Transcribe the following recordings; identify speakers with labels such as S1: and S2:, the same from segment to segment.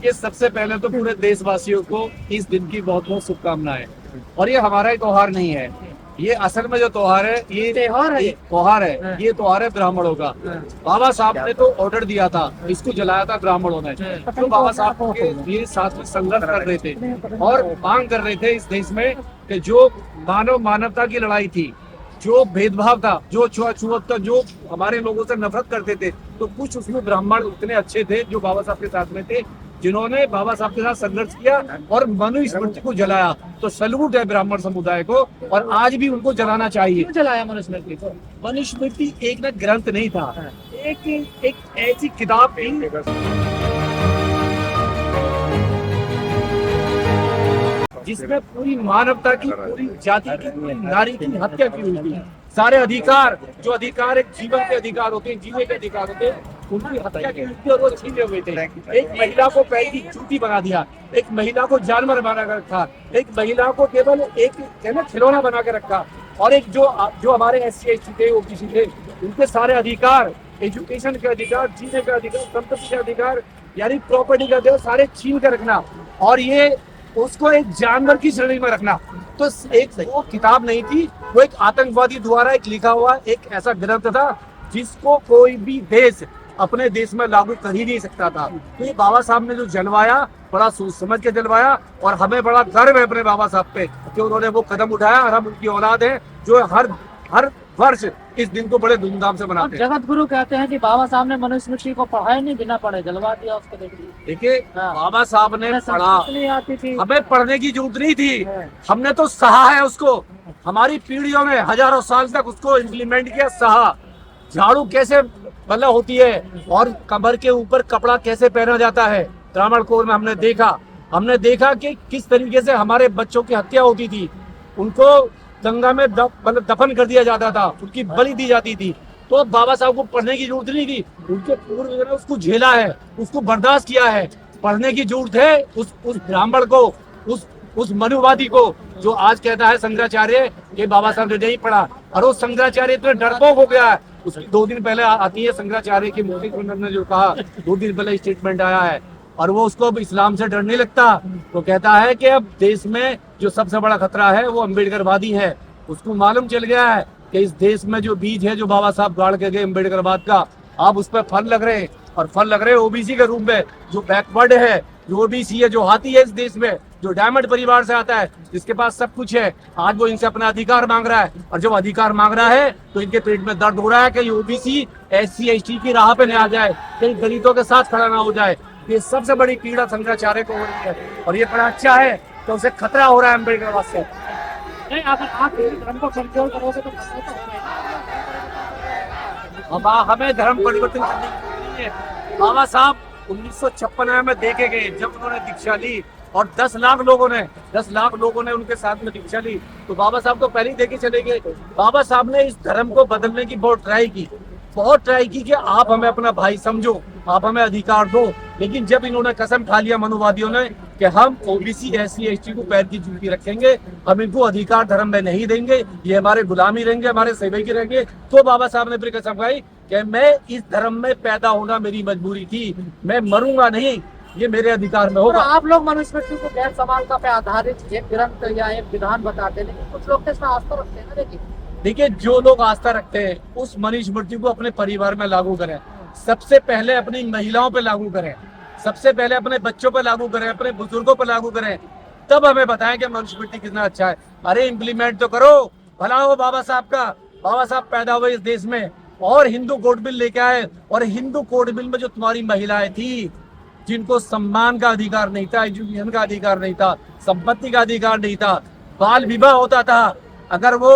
S1: ये सबसे पहले तो पूरे देशवासियों को इस दिन की बहुत बहुत शुभकामनाएं। और ये हमारा ही त्योहार नहीं है, ये असल में जो त्योहार है ये
S2: त्योहार है।
S1: त्योहार है,
S2: हाँ।
S1: ये त्योहार है ब्राह्मणों का।
S2: हाँ।
S1: बाबा साहब ने तो ऑर्डर दिया था, इसको जलाया था ब्राह्मणों ने, जो बाबा साहब के लिए साथ में संघर्ष कर रहे थे और मांग कर रहे थे इस देश में कि जो मानवता की लड़ाई थी, जो भेदभाव था, जो छुआछूत था, जो हमारे लोगों से नफरत करते थे, तो कुछ उसमें ब्राह्मण उतने अच्छे थे जो बाबा साहब के साथ में थे, जिन्होंने बाबा साहब के साथ संघर्ष किया और मनुस्मृति को जलाया। तो सल्यूट है ब्राह्मण समुदाय को, और आज भी उनको जलाना चाहिए।
S2: क्यों जलाया मनुस्मृति को?
S1: मनुस्मृति एक ना ग्रंथ नहीं था, एक ऐसी किताब थी जिसमें पूरी मानवता की, पूरी जाति की, पूरी नारी की हत्या की हुई थी। सारे अधिकार, जो अधिकार एक जीवन के अधिकार होते हैं, जीने के अधिकार होते हैं, उनकी हत्या की हुई थी और वो छीने हुए थे। एक महिला को पैर की जूती बना दिया, एक महिला को जानवर बना कर रखा, एक महिला को केवल एक खिलौना बना के रखा, और एक जो हमारे SC ST थे, OBC थे, उनके सारे अधिकार, एजुकेशन के अधिकार, जीने का अधिकार, संपत्ति के अधिकार, यानी प्रॉपर्टी का अधिकार सारे छीन कर रखना, और ये उसको एक जानवर की श्रेणी में रखना। तो एक वो किताब नहीं थी, वो एक आतंकवादी द्वारा एक लिखा हुआ एक ऐसा ग्रंथ था जिसको कोई भी देश अपने देश में लागू कर ही नहीं सकता था। तो ये बाबा साहब ने जो जलवाया, बड़ा सोच समझ के जलवाया, और हमें बड़ा गर्व है अपने बाबा साहब पे कि उन्होंने वो कदम उठाया, और हम उनकी औलाद है जो हर वर्ष इस दिन को बड़े धूमधाम से मनाते हैं।
S2: जगत गुरु कहते हैं कि बाबा साहब ने मनुस्मृति को पढ़ा ही नहीं, बिना पढ़े जलवा दिया उसको।
S1: देखिए,
S2: हाँ।
S1: बाबा साहब ने पढ़ा,
S2: नहीं आती थी,
S1: हमें पढ़ने की जरूरत नहीं थी,
S2: हाँ।
S1: हमने तो सहा है उसको। हमारी पीढ़ियों ने हजारों साल तक उसको इम्प्लीमेंट किया, सहा। झाड़ू कैसे मतलब होती है, और कमर के ऊपर कपड़ा कैसे पहना जाता है, त्रावणकोर में हमने देखा कि किस तरीके से हमारे बच्चों की हत्या होती थी, उनको गंगा में मतलब दफन कर दिया जाता था, उनकी बलि दी जाती थी। तो बाबा साहब को पढ़ने की जरूरत नहीं थी, उनके पूर्वजों ने उसको झेला है, उसको बर्दाश्त किया है। पढ़ने की जरूरत है उस ब्राह्मण को, उस मनुवादी को, जो आज कहता है शंकराचार्य कि बाबा साहब ने नहीं पढ़ा, और वो शंकराचार्य इतने डरपोक हो गया है। उसकी 2 दिन पहले आती है शंकराचार्य की मूर्ति ने जो कहा, 2 दिन पहले स्टेटमेंट आया है, और वो उसको अब इस्लाम से डर नहीं लगता। तो कहता है कि अब देश में जो सबसे बड़ा खतरा है वो अम्बेडकरवादी है। उसको मालूम चल गया है कि इस देश में जो बीज है, जो बाबा साहब गाड़ के गए अम्बेडकरवाद का, अब उस पर फल लग रहे हैं, और फल लग रहे हैं OBC के रूप में, जो बैकवर्ड है, जो OBC है, जो हाथी है इस देश में, जो डायमंड परिवार से आता है, जिसके पास सब कुछ है। आज वो इनसे अपना अधिकार मांग रहा है, और जब अधिकार मांग रहा है तो इनके पेट में दर्द हो रहा है कि OBC SC ST की राह पे न आ जाए, कहीं दलितों के साथ खड़ा ना हो जाए। ये सबसे बड़ी पीड़ा शंकराचार्य को हो रही है, और ये बड़ा अच्छा है तो उसे खतरा हो रहा है अम्बेडकरवाद से।
S2: नहीं, अगर आप धर्म को कंट्रोल करोगे तो खतरा तो होगा।
S1: अब हमें धर्म परिवर्तन करने की जरूरत नहीं है। बाबा साहब 1956 में देखे गए, जब उन्होंने दीक्षा ली, और 10 लाख लोगों ने उनके साथ में दीक्षा ली, तो बाबा साहब तो पहले ही देखे चले गए। बाबा साहब ने इस धर्म को बदलने की बहुत ट्राई की कि आप हमें अपना भाई समझो, आप हमें अधिकार दो। लेकिन जब इन्होंने कसम खा लिया मनोवादियों ने कि हम OBC SC ST को पैर की जूती रखेंगे, हम इनको अधिकार धर्म में नहीं देंगे, ये हमारे गुलामी रहेंगे, हमारे सेवक रहेंगे, तो बाबा साहब ने फिर कसम खाई कि मैं इस धर्म में पैदा होना मेरी मजबूरी थी, मैं मरूंगा नहीं, ये मेरे अधिकार में होगा।
S2: आप लोग मनुस्मृति को गैर समानता पे आधारित एक ग्रंथ या एक विधान बताते, लेकिन कुछ लोग इसमें आस्था रखते हैं ना।
S1: देखिए, जो लोग आस्था रखते हैं उस मनुस्मृति को अपने परिवार में लागू करें, सबसे पहले अपनी महिलाओं पे लागू करें, सबसे पहले अपने बच्चों पे लागू करें, अपने बुजुर्गों पे लागू करें, तब हमें बताएं कि मनुस्मृति कितना अच्छा है। अरे इम्प्लीमेंट तो करो, भला हो बाबा साहब का। बाबा साहब पैदा हुए इस देश में, और हिंदू कोड बिल लेके आए, और हिंदू कोड बिल में जो तुम्हारी महिलाएं थी, जिनको सम्मान का अधिकार नहीं था, एजुकेशन का अधिकार नहीं था, संपत्ति का अधिकार नहीं था, बाल विवाह होता था, अगर वो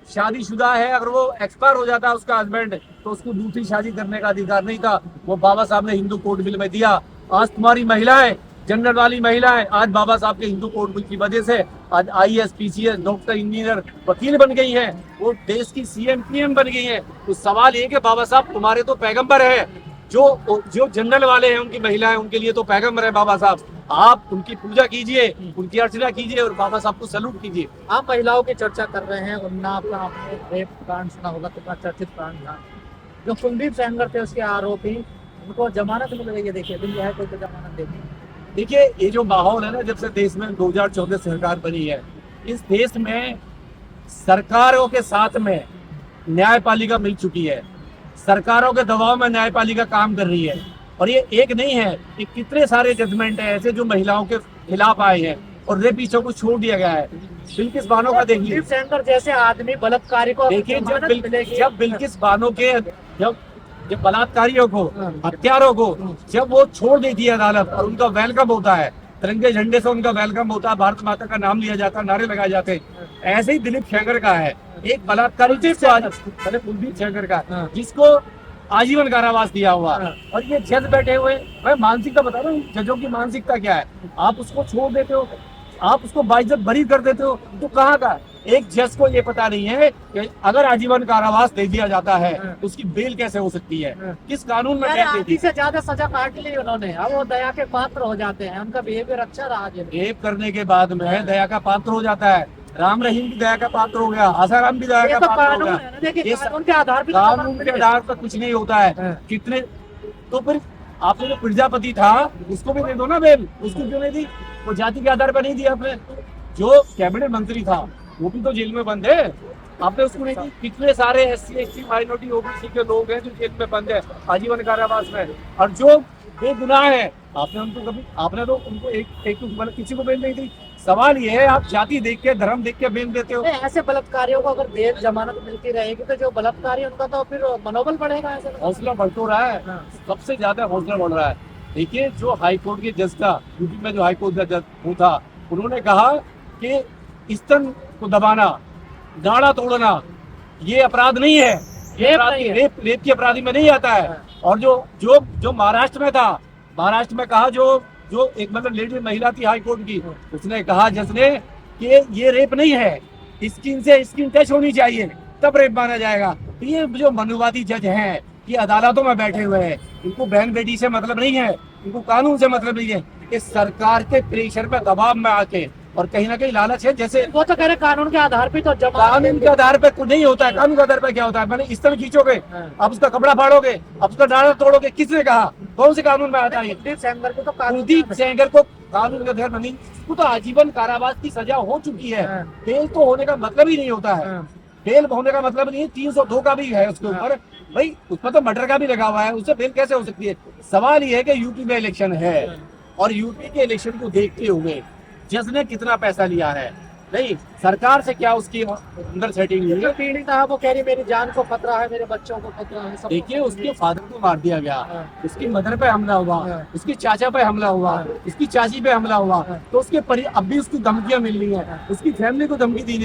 S1: शादीशुदा है, अगर वो एक्सपायर हो जाता है उसका हस्बैंड, तो उसको दूसरी शादी करने का अधिकार नहीं था, वो बाबा साहब ने हिंदू कोड बिल में दिया। आज तुम्हारी महिलाएं, जनरल वाली महिलाएं, आज बाबा साहब के हिंदू कोड बिल की वजह से आज IAS PCS डॉक्टर इंजीनियर वकील बन गई हैं, वो देश की CM PM बन गई हैं। तो सवाल ये कि बाबा साहब तुम्हारे तो पैगंबर है, जो जनरल वाले हैं उनकी महिलाएं, उनके लिए तो पैगंबर है बाबा साहब। आप उनकी पूजा कीजिए, उनकी अर्चना कीजिए, और बाबा साहब को सैल्यूट कीजिए।
S2: आप महिलाओं की चर्चा कर रहे हैं, उन्नाव का आपने रेप कांड सुना होगा, कितना चर्चित कांड था। जो कुलदीप सेंगर थे उसके आरोपी, उनको जमानत मिल गई है। देखिए, दिल्ली हाई कोर्ट ने जमानत दे दी।
S1: देखिए ये जो माहौल है ना, जब से देश में 2014 सरकार बनी है, इस देश में सरकारों के साथ में न्यायपालिका मिल चुकी है। सरकारों के दबाव में न्यायपालिका काम कर रही है। और ये एक नहीं है, ये कितने सारे जजमेंट हैं ऐसे जो महिलाओं के खिलाफ आए हैं और रेपिस्टों को छोड़ दिया गया है। बिल्किस बानो का देखिए,
S2: कुलदीप सेंगर जैसे आदमी बलात्कारी को
S1: देखिए
S2: जमानत मिलेगी।
S1: जब बिल्किस बानो के जब बलात्कारियों को, हत्यारों को जब वो छोड़ देती है अदालत और उनका वेलकम होता है, तिरंगे झंडे से उनका वेलकम होता है, भारत माता का नाम लिया जाता है, नारे लगाए जाते हैं, ऐसे ही दिलीप सेंगर का है एक बलात्कारी कुलदीप सेंगर का, जिसको आजीवन कारावास दिया हुआ। और ये जज बैठे हुए, मैं मानसिकता बता रहा हूँ, जजों की मानसिकता क्या है। आप उसको छोड़ देते हो, आप उसको बाइज्जत बरी कर देते हो, तो कहाँ का एक जज को ये पता नहीं है कि अगर आजीवन कारावास दे दिया जाता है तो उसकी बेल कैसे हो सकती है, किस कानून में बेल देती
S2: आधी से ज्यादा सजा काट ली उन्होंने, अब वो दया के पात्र हो जाते हैं। उनका बिहेवियर अच्छा रहा है।
S1: रेप करने के बाद में दया का पात्र हो जाता है। राम रहीम भी दया का पात्र हो गया, आसाराम भी दया का पात्र हो गया।
S2: ये कानून के आधार पर
S1: कानून के आधार पर कुछ नहीं होता है। कितने तो फिर आपने जो प्रजापति था उसको भी दे दो ना बेल, उसको क्यों नहीं दी? वो जाति के आधार पर नहीं दिया आपने। जो कैबिनेट मंत्री था वो भी तो जेल में बंद है, आपने उसको नहीं दी। कितने सारे SC ST माइनॉरिटी OBC के लोग हैं जो जेल में बंद है आजीवन कारावास में, और जो बेगुनाह है आपने तो उनको एक किसी को बेल नहीं दी। सवाल ये है, आप जाति देख के, धर्म देख के बेल देते हो।
S2: ऐसे बलात्कारियों को अगर बेल जमानत मिलती रहेगी तो जो बलात्कारी उनका तो फिर मनोबल बढ़ेगा। ऐसे
S1: हौसला बढ़ तो रहा है, सबसे ज्यादा हौसला बढ़ रहा है। देखिए जो हाईकोर्ट के जज का, यूपी में जो हाईकोर्ट का जज वो था, उन्होंने कहा कि स्तन को दबाना, गाड़ा तोड़ना ये अपराध नहीं है, ये रेप की अपराधी में नहीं आता है। और जो महाराष्ट्र में था, महाराष्ट्र में कहा जो एक मतलब लेडी महिला थी हाईकोर्ट की, उसने कहा जज ने कि ये रेप नहीं है, स्किन टच होनी चाहिए तब रेप माना जाएगा। तो ये जो मनुवादी जज हैं ये अदालतों में बैठे हुए हैं, इनको बहन बेटी से मतलब नहीं है, इनको कानून से मतलब नहीं है। इस सरकार के प्रेशर पे, दबाव में आके, और कहीं ना कहीं लालच है। जैसे
S2: वो तो कह रहे कानून के आधार पे, तो
S1: कानून के आधार पे कुछ नहीं होता है। कानून के आधार पे क्या होता है? मैंने स्तन खींचोगे, अब उसका कपड़ा फाड़ोगे, अब उसका डाला तोड़ोगे, किसने कहा? कौन से कानून में आता है?
S2: कुलदीप सेंगर को तो
S1: कुलदीप सेंगर को कानून के तहत नहीं, उसको तो आजीवन कारावास की सजा हो चुकी है। बेल तो होने का मतलब ही नहीं होता है, बेल होने का मतलब नहीं है। 302 का भी है उसके ऊपर, भाई उसमें तो मर्डर का भी लगा हुआ है, उससे बेल कैसे हो सकती है? सवाल ये है कि यूपी में इलेक्शन है और यूपी के इलेक्शन को देखते हुए जज ने कितना पैसा लिया है, नहीं सरकार से क्या उसकी अंदर सेटिंग हुई है।
S2: पीड़ित है वो कह रही मेरी जान को खतरा है, मेरे बच्चों को खतरा है।
S1: देखिए उसके फादर को मार दिया गया, उसकी मदर पे हमला हुआ, उसके चाचा पे हमला हुआ, उसकी चाची पे हमला हुआ, तो उसके अब भी उसकी धमकियां मिल रही है, उसकी फैमिली को धमकी दी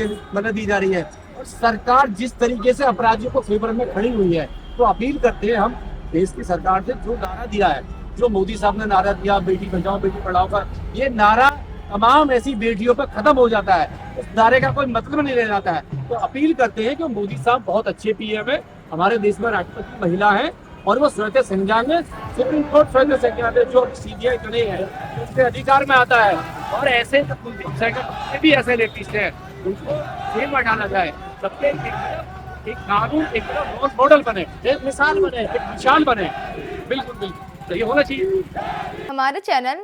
S1: जा रही है। और सरकार जिस तरीके से अपराधियों को फेवर में खड़ी हुई है, तो अपील करते हैं हम देश की सरकार से, जो नारा दिया है, जो मोदी साहब ने नारा दिया बेटी बचाओ बेटी पढ़ाओ का, ये नारा तमाम ऐसी बेटियों पर खत्म हो जाता है, उस नारे का कोई मतलब नहीं रह जाता है। तो अपील करते हैं कि मोदी साहब बहुत अच्छे PM है, हमारे देश में राष्ट्रपति महिला है, और वो स्वतः संज्ञान में, सुप्रीम कोर्ट स्वतः संज्ञान में, जो CBI जो नहीं है उसके अधिकार में आता है। और ऐसे कुलदीप सेंगर भी ऐसे रेपिस्ट हैं, उनको जेल में डाला जाए। सबके एक कानून एक रोल मॉडल बने, एक मिसाल बने, एक निशान बने। बिल्कुल बिल्कुल तो ये होना चाहिए।
S3: हमारे चैनल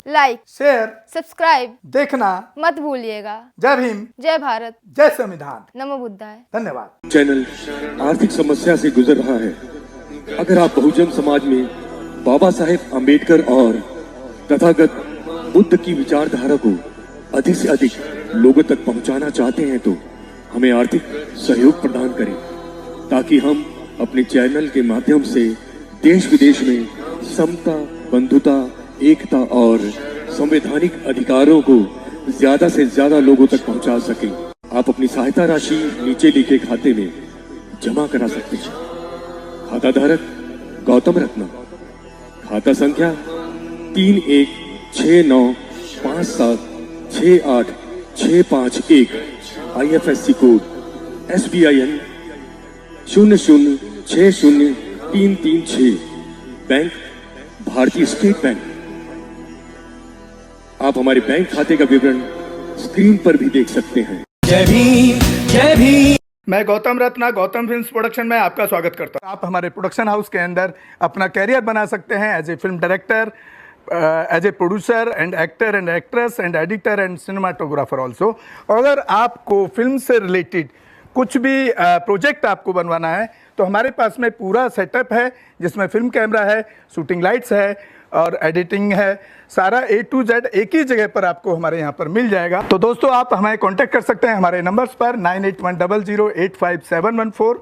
S3: लाइक,
S4: शेयर,
S3: सब्सक्राइब
S4: देखना
S3: मत भूलिएगा।
S4: जय भीम,
S3: जय भारत,
S4: जय संविधान,
S3: नमो बुद्धाय।
S4: धन्यवाद।
S5: चैनल आर्थिक समस्या से गुजर रहा है। अगर आप बहुजन समाज में बाबा साहेब आम्बेडकर और तथागत बुद्ध की विचारधारा को अधिक से अधिक लोगों तक पहुंचाना चाहते हैं तो हमें आर्थिक सहयोग प्रदान करें, ताकि हम अपने चैनल के माध्यम से देश विदेश में समता, बंधुता, एकता और संवैधानिक अधिकारों को ज्यादा से ज्यादा लोगों तक पहुंचा सकें। आप अपनी सहायता राशि नीचे लिखे खाते में जमा करा सकते हैं। खाता धारक गौतम रत्ना, खाता संख्या 316957686551, IFSC कोड SBIN 0060336, बैंक भारतीय स्टेट बैंक। आप हमारे बैंक खाते का विवरण स्क्रीन पर भी देख सकते हैं।
S6: जय भीम, जय भीम।
S4: मैं गौतम रत्ना गौतम फिल्म्स प्रोडक्शन में आपका स्वागत करता हूँ। आप हमारे प्रोडक्शन हाउस के अंदर अपना कैरियर बना सकते हैं as a film director, as a producer and actor and actress and editor and cinematographer also. अगर आपको फिल्म से रिलेटेड कुछ भी प्रोजेक्ट आपको बनवाना है तो हमारे पास में पूरा सेटअप है, जिसमें फिल्म कैमरा है, शूटिंग लाइट्स है और एडिटिंग है। सारा A to Z एक ही जगह पर आपको हमारे यहाँ पर मिल जाएगा। तो दोस्तों, आप हमें कांटेक्ट कर सकते हैं हमारे नंबर्स पर 9810085714